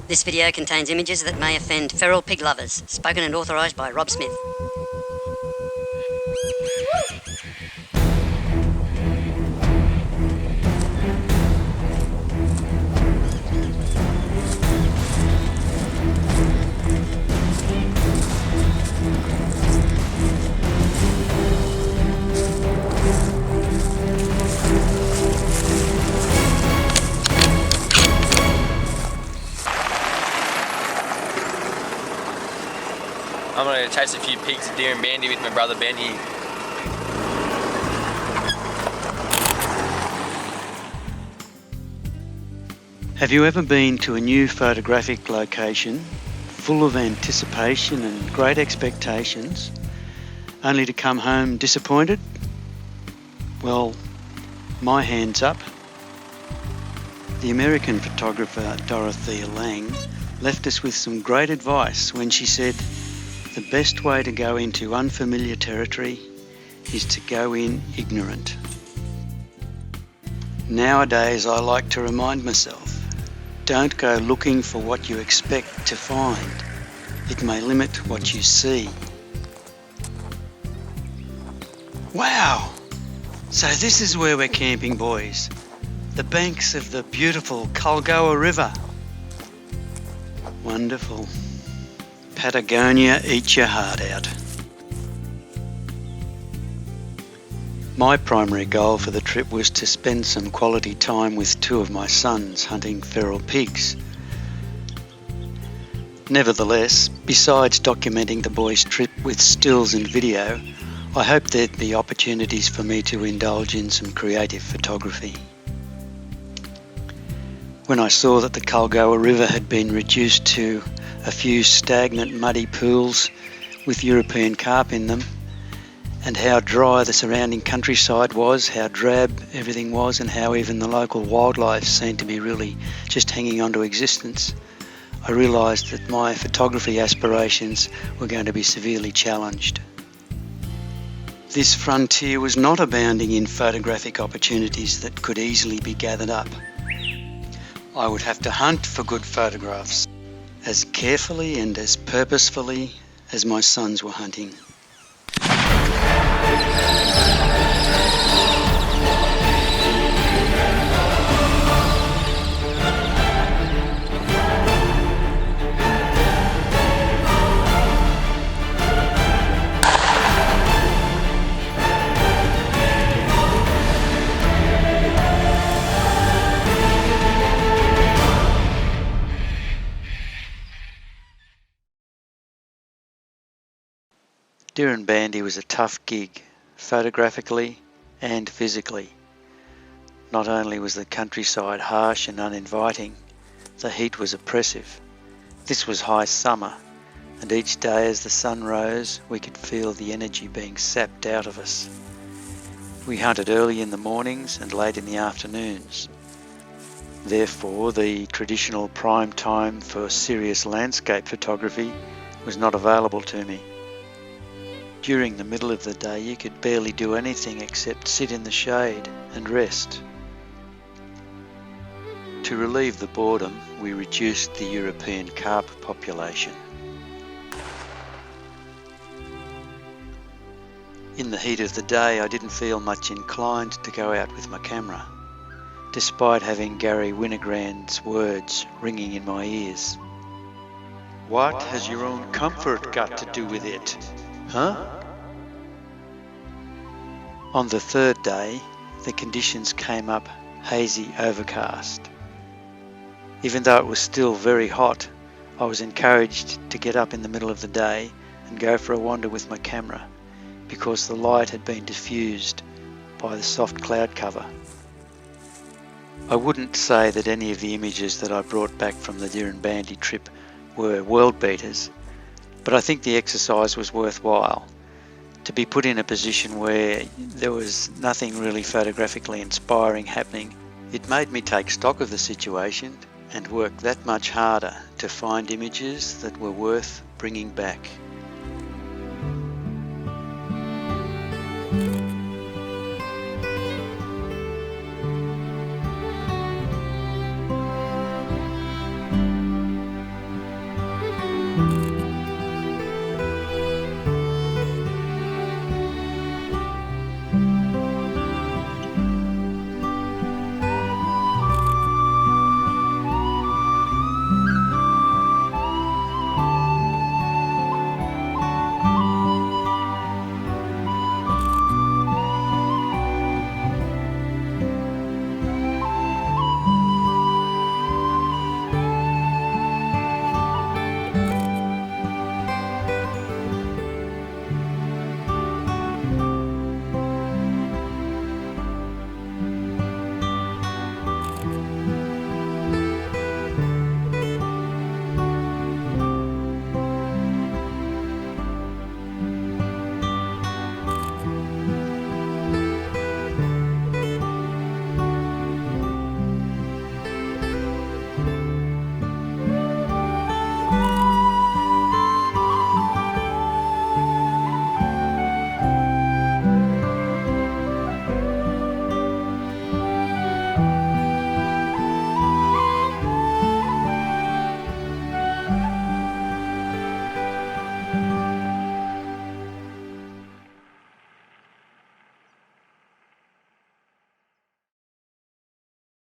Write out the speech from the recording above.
This video contains images that may offend feral pig lovers, spoken and authorised by Rob Smith. I'm going to chase a few pigs, deer and bandy with my brother Ben here. Have you ever been to a new photographic location, full of anticipation and great expectations, only to come home disappointed? Well, my hand's up. The American photographer Dorothea Lange left us with some great advice when she said, the best way to go into unfamiliar territory is to go in ignorant. Nowadays, I like to remind myself, don't go looking for what you expect to find. It may limit what you see. Wow! So this is where we're camping, boys. The banks of the beautiful Kalgoa River. Wonderful. Patagonia, eat your heart out. My primary goal for the trip was to spend some quality time with two of my sons hunting feral pigs. Nevertheless, besides documenting the boys' trip with stills and video, I hoped there'd be opportunities for me to indulge in some creative photography. When I saw that the Kalgoa River had been reduced to a few stagnant muddy pools with European carp in them, and how dry the surrounding countryside was, how drab everything was, and how even the local wildlife seemed to be really just hanging on to existence, I realised that my photography aspirations were going to be severely challenged. This frontier was not abounding in photographic opportunities that could easily be gathered up. I would have to hunt for good photographs, as carefully and as purposefully as my sons were hunting. Deer and bandy was a tough gig, photographically and physically. Not only was the countryside harsh and uninviting, the heat was oppressive. This was high summer, and each day as the sun rose, we could feel the energy being sapped out of us. We hunted early in the mornings and late in the afternoons. Therefore, the traditional prime time for serious landscape photography was not available to me. During the middle of the day, you could barely do anything except sit in the shade and rest. To relieve the boredom, we reduced the European carp population. In the heat of the day, I didn't feel much inclined to go out with my camera, despite having Gary Winogrand's words ringing in my ears. What has your own comfort got to do with it? Huh? On the third day, the conditions came up hazy overcast. Even though it was still very hot, I was encouraged to get up in the middle of the day and go for a wander with my camera, because the light had been diffused by the soft cloud cover. I wouldn't say that any of the images that I brought back from the deer and bandy trip were world beaters, but I think the exercise was worthwhile. To be put in a position where there was nothing really photographically inspiring happening, it made me take stock of the situation and work that much harder to find images that were worth bringing back.